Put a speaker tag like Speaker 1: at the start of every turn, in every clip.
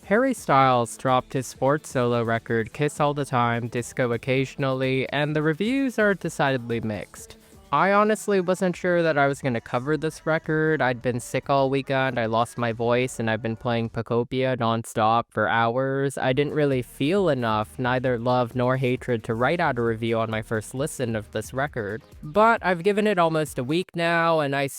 Speaker 1: Harry Styles dropped his sports solo record Kiss All the Time, Disco Occasionally, and the reviews are decidedly mixed. I honestly wasn't sure that I was going to cover this record. I'd been sick all weekend, I lost my voice, and I've been playing Pacopia nonstop for hours. I didn't really feel enough, neither love nor hatred, to write out a review on my first listen of this record. But I've given it almost a week now, and I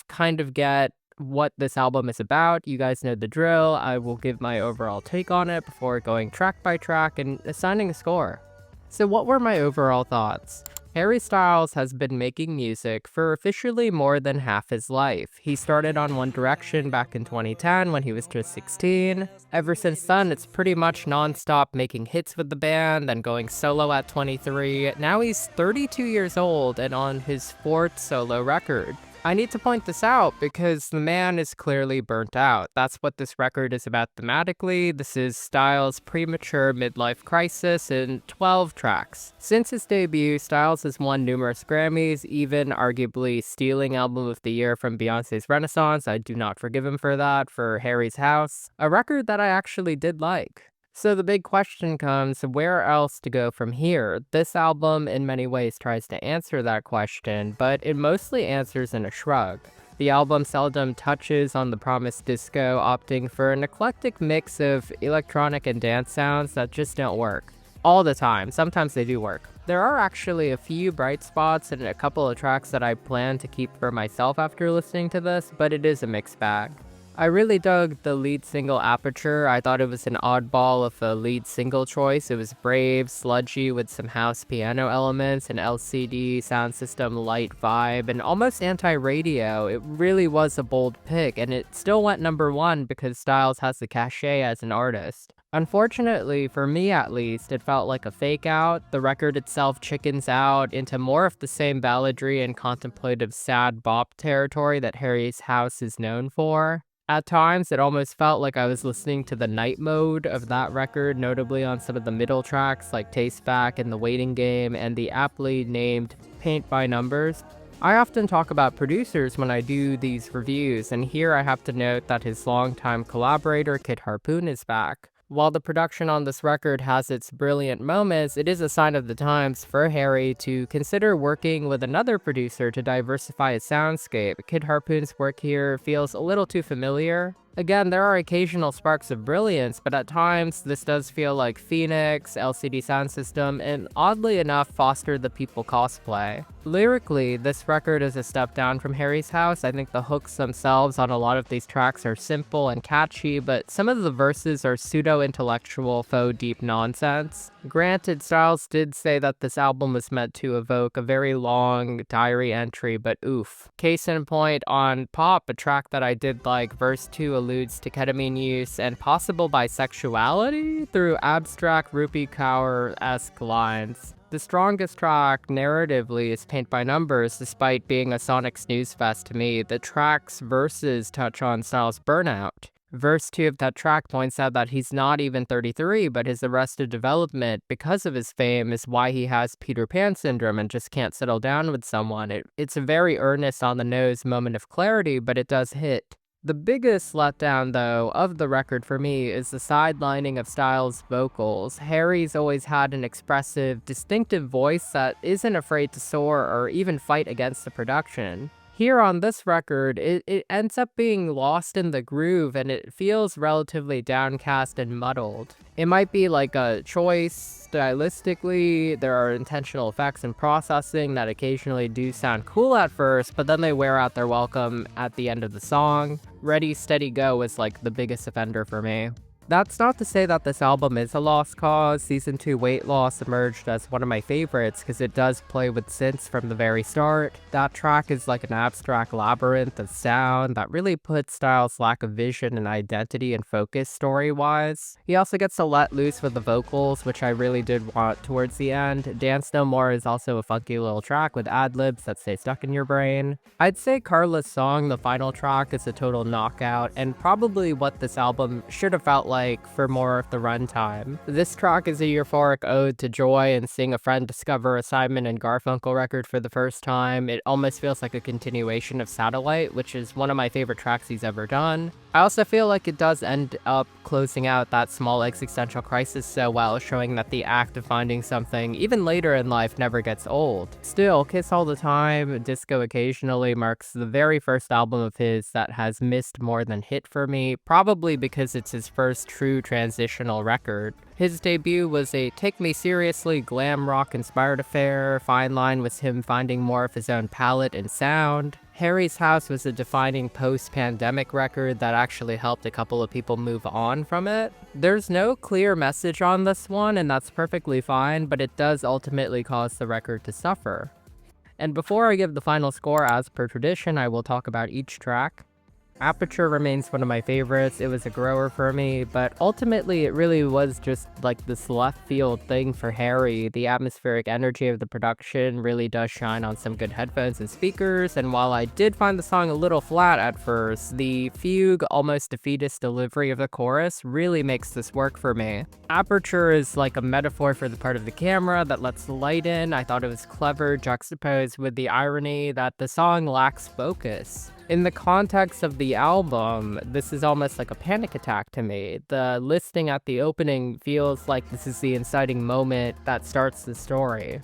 Speaker 1: kind of get what this album is about. You guys know the drill. I will give my overall take on it before going track by track and assigning a score. So what were my overall thoughts? Harry Styles has been making music for officially more than half his life. He started on One Direction back in 2010 when he was just 16. Ever since then, it's pretty much non-stop making hits with the band, then going solo at 23. Now he's 32 years old and on his fourth solo record. I need to point this out because the man is clearly burnt out. That's what this record is about thematically. This is Styles' premature midlife crisis in 12 tracks. Since his debut, Styles has won numerous Grammys, even arguably stealing Album of the Year from Beyoncé's Renaissance. I do not forgive him for that, for Harry's House, a record that I actually did like. So the big question comes, where else to go from here? This album in many ways tries to answer that question, but it mostly answers in a shrug. The album seldom touches on the promised disco, opting for an eclectic mix of electronic and dance sounds that just don't work. All the time. Sometimes they do work. There are actually a few bright spots and a couple of tracks that I plan to keep for myself after listening to this, but it is a mixed bag. I really dug the lead single Aperture. I thought it was an oddball of a lead single choice. It was brave, sludgy with some house piano elements, an LCD sound system light vibe, and almost anti-radio. It really was a bold pick, and it still went #1 because Styles has the cachet as an artist. Unfortunately, for me at least, it felt like a fake out. The record itself chickens out into more of the same balladry and contemplative sad bop territory that Harry's House is known for. At times, it almost felt like I was listening to the night mode of that record, notably on some of the middle tracks like Taste Back and The Waiting Game and the aptly named Paint by Numbers. I often talk about producers when I do these reviews, and here I have to note that his longtime collaborator Kid Harpoon is back. While the production on this record has its brilliant moments, it is a sign of the times for Harry to consider working with another producer to diversify his soundscape. Kid Harpoon's work here feels a little too familiar. Again, there are occasional sparks of brilliance, but at times this does feel like Phoenix, LCD Sound System, and oddly enough, Foster the People cosplay. Lyrically, this record is a step down from Harry's House. I think the hooks themselves on a lot of these tracks are simple and catchy, but some of the verses are pseudo-intellectual, faux deep nonsense. Granted, Styles did say that this album was meant to evoke a very long diary entry, but oof. Case in point, on Pop, a track that I did like, verse 2 alludes to ketamine use and possible bisexuality through abstract Rupi Kaur-esque lines. The strongest track, narratively, is Paint by Numbers, despite being a sonic snooze fest to me. The track's verses touch on Styles' burnout. Verse 2 of that track points out that he's not even 33, but his arrested development, because of his fame, is why he has Peter Pan syndrome and just can't settle down with someone. It's a very earnest, on-the-nose moment of clarity, but it does hit. The biggest letdown, though, of the record for me is the sidelining of Styles' vocals. Harry's always had an expressive, distinctive voice that isn't afraid to soar or even fight against the production. Here on this record, it ends up being lost in the groove and it feels relatively downcast and muddled. It might be like a choice stylistically. There are intentional effects and processing that occasionally do sound cool at first, but then they wear out their welcome at the end of the song. Ready, Steady, Go is like the biggest offender for me. That's not to say that this album is a lost cause. Season 2 Weight Loss emerged as one of my favorites because it does play with synths from the very start. That track is like an abstract labyrinth of sound that really puts Styles' lack of vision and identity in focus story-wise. He also gets to let loose with the vocals, which I really did want towards the end. Dance No More is also a funky little track with ad-libs that stay stuck in your brain. I'd say Carla's song, the final track, is a total knockout and probably what this album should have felt like for more of the runtime. This track is a euphoric ode to joy and seeing a friend discover a Simon and Garfunkel record for the first time. It almost feels like a continuation of Satellite, which is one of my favorite tracks he's ever done. I also feel like it does end up closing out that small existential crisis so well, showing that the act of finding something, even later in life, never gets old. Still, Kiss All the Time, Disco Occasionally marks the very first album of his that has missed more than hit for me, probably because it's his first true transitional record. His debut was a take-me-seriously glam rock-inspired affair. Fine Line was him finding more of his own palette and sound. Harry's House was a defining post-pandemic record that actually helped a couple of people move on from it. There's no clear message on this one, and that's perfectly fine, but it does ultimately cause the record to suffer. And before I give the final score, as per tradition, I will talk about each track. Aperture remains one of my favorites. It was a grower for me, but ultimately it really was just like this left field thing for Harry. The atmospheric energy of the production really does shine on some good headphones and speakers, and while I did find the song a little flat at first, the fugue, almost defeatist delivery of the chorus really makes this work for me. Aperture is like a metaphor for the part of the camera that lets the light in. I thought it was clever, juxtaposed with the irony that the song lacks focus. In the context of the album, this is almost like a panic attack to me. The listing at the opening feels like this is the inciting moment that starts the story.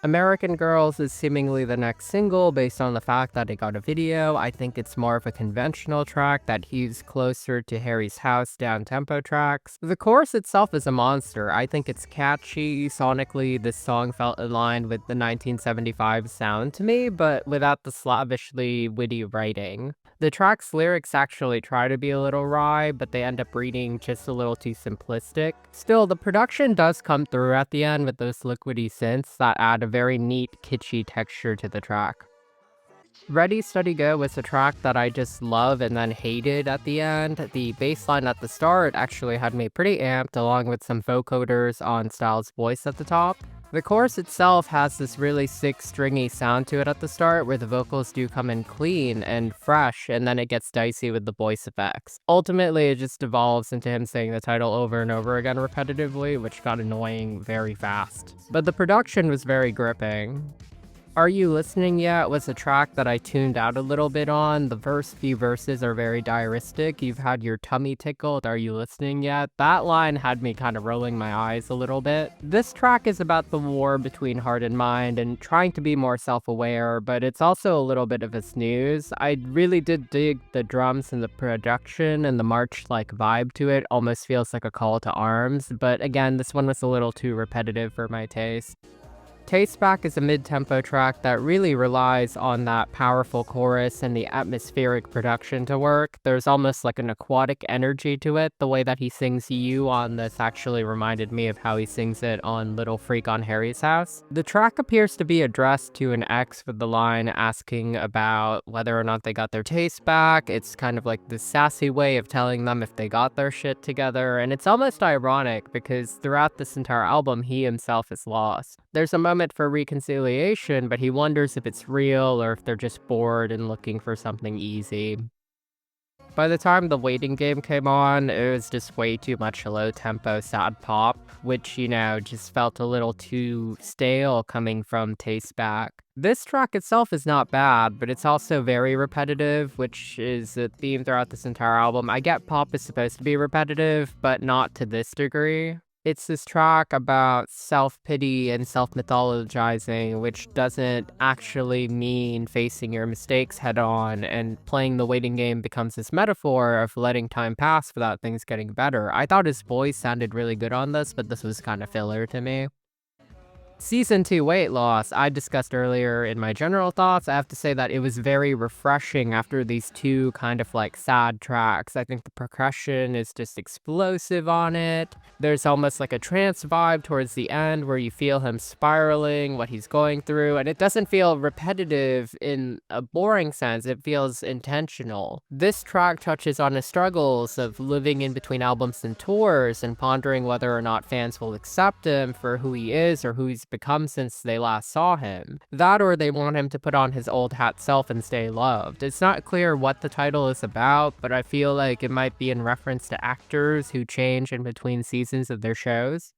Speaker 1: American Girls is seemingly the next single based on the fact that it got a video. I think it's more of a conventional track that heaves closer to Harry's House down-tempo tracks. The chorus itself is a monster. I think it's catchy. Sonically, this song felt in line with the 1975 sound to me, but without the slavishly witty writing. The track's lyrics actually try to be a little wry, but they end up reading just a little too simplistic. Still, the production does come through at the end with those liquidy synths that add a very neat, kitschy texture to the track. Ready, Steady, Go was a track that I just love and then hated at the end. The bass line at the start actually had me pretty amped, along with some vocoders on Styles' voice at the top. The chorus itself has this really sick, stringy sound to it at the start, where the vocals do come in clean and fresh, and then it gets dicey with the voice effects. Ultimately, it just evolves into him saying the title over and over again repetitively, which got annoying very fast. But the production was very gripping. Are You Listening Yet was a track that I tuned out a little bit on. The first few verses are very diaristic. You've had your tummy tickled, are you listening yet? That line had me kind of rolling my eyes a little bit. This track is about the war between heart and mind and trying to be more self-aware, but it's also a little bit of a snooze. I really did dig the drums and the production, and the march-like vibe to it almost feels like a call to arms, but again, this one was a little too repetitive for my taste. Taste Back is a mid-tempo track that really relies on that powerful chorus and the atmospheric production to work. There's almost like an aquatic energy to it. The way that he sings You on this actually reminded me of how he sings it on Little Freak on Harry's House. The track appears to be addressed to an ex with the line asking about whether or not they got their taste back. It's kind of like this sassy way of telling them if they got their shit together, and it's almost ironic because throughout this entire album, he himself is lost. There's a moment for reconciliation, but he wonders if it's real or if they're just bored and looking for something easy. By the time The Waiting Game came on, it was just way too much low-tempo sad pop, which, just felt a little too stale coming from Taste Back. This track itself is not bad, but it's also very repetitive, which is a theme throughout this entire album. I get pop is supposed to be repetitive, but not to this degree. It's this track about self-pity and self-mythologizing, which doesn't actually mean facing your mistakes head-on, and playing the waiting game becomes this metaphor of letting time pass without things getting better. I thought his voice sounded really good on this, but this was kind of filler to me. Season 2 Weight Loss, I discussed earlier in my general thoughts. I have to say that it was very refreshing after these two kind of like sad tracks. I think the percussion is just explosive on it. There's almost like a trance vibe towards the end where you feel him spiraling, what he's going through, and it doesn't feel repetitive in a boring sense. It feels intentional. This track touches on his struggles of living in between albums and tours and pondering whether or not fans will accept him for who he is or who he's become since they last saw him. That or they want him to put on his old hat self and stay loved. It's not clear what the title is about, but I feel like it might be in reference to actors who change in between seasons of their shows.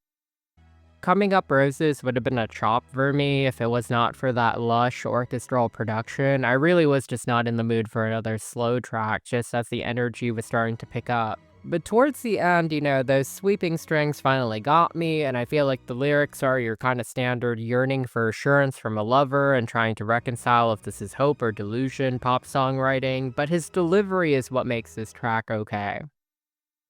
Speaker 1: Coming Up Roses would have been a chop for me if it was not for that lush orchestral production. I really was just not in the mood for another slow track, just as the energy was starting to pick up. But towards the end, those sweeping strings finally got me, and I feel like the lyrics are your kind of standard yearning for assurance from a lover and trying to reconcile if this is hope or delusion pop songwriting, but his delivery is what makes this track okay.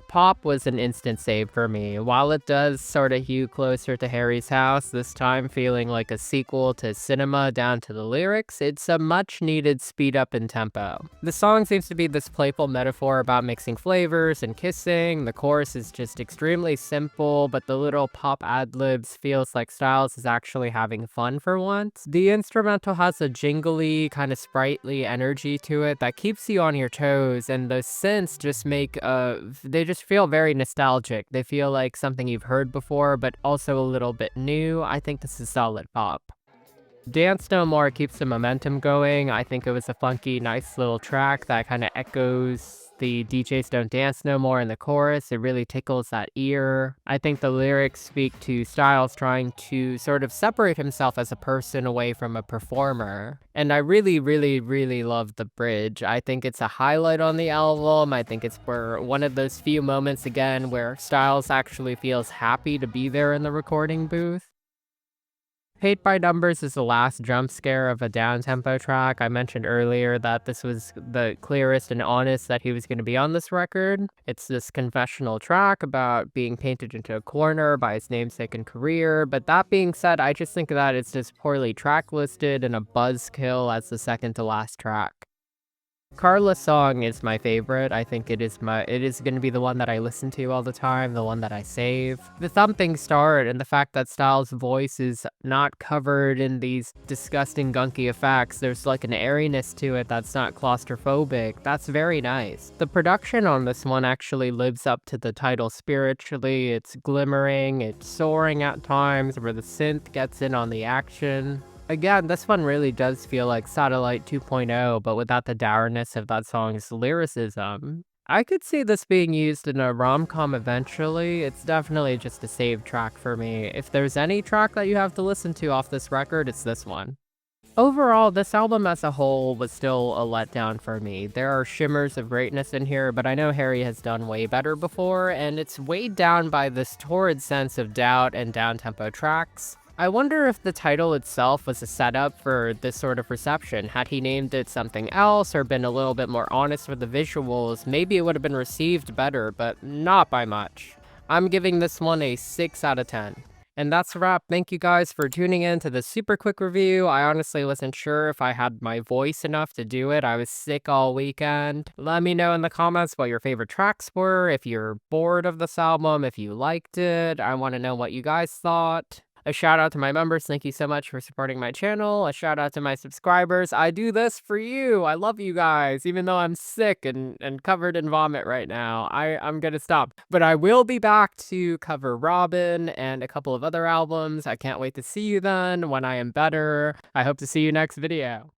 Speaker 1: Pop was an instant save for me. While it does sort of hew closer to Harry's House, this time feeling like a sequel to Cinema down to the lyrics, it's a much needed speed up in tempo. The song seems to be this playful metaphor about mixing flavors and kissing. The chorus is just extremely simple, but the little pop ad-libs feels like Styles is actually having fun for once. The instrumental has a jingly, kind of sprightly energy to it that keeps you on your toes, and the synths just they just feel very nostalgic. They feel like something you've heard before, but also a little bit new. I think this is solid pop. Dance No More keeps the momentum going. I think it was a funky, nice little track that kind of echoes the DJs Don't Dance No More in the chorus. It really tickles that ear. I think the lyrics speak to Styles trying to sort of separate himself as a person away from a performer. And I really, really, really love the bridge. I think it's a highlight on the album. I think it's one of those few moments again where Styles actually feels happy to be there in the recording booth. Paint by Numbers is the last jump scare of a down-tempo track. I mentioned earlier that this was the clearest and honest that he was going to be on this record. It's this confessional track about being painted into a corner by his namesake and career, but that being said, I just think that it's just poorly track listed and a buzzkill as the second to last track. Carla's song is my favorite. I think it is going to be the one that I listen to all the time, the one that I save. The thumping start and the fact that Styles' voice is not covered in these disgusting gunky effects. There's like an airiness to it that's not claustrophobic. That's very nice. The production on this one actually lives up to the title spiritually. It's glimmering, it's soaring at times where the synth gets in on the action. Again, this one really does feel like Satellite 2.0, but without the dourness of that song's lyricism. I could see this being used in a rom-com eventually. It's definitely just a saved track for me. If there's any track that you have to listen to off this record, it's this one. Overall, this album as a whole was still a letdown for me. There are shimmers of greatness in here, but I know Harry has done way better before, and it's weighed down by this torrid sense of doubt and down-tempo tracks. I wonder if the title itself was a setup for this sort of reception. Had he named it something else or been a little bit more honest with the visuals, maybe it would have been received better, but not by much. I'm giving this one a 6 out of 10. And that's a wrap. Thank you guys for tuning in to this super quick review. I honestly wasn't sure if I had my voice enough to do it. I was sick all weekend. Let me know in the comments what your favorite tracks were, if you're bored of this album, if you liked it. I want to know what you guys thought. A shout out to my members. Thank you so much for supporting my channel. A shout out to my subscribers. I do this for you. I love you guys, even though I'm sick and covered in vomit right now. I'm gonna stop. But I will be back to cover Robin and a couple of other albums. I can't wait to see you then when I am better. I hope to see you next video.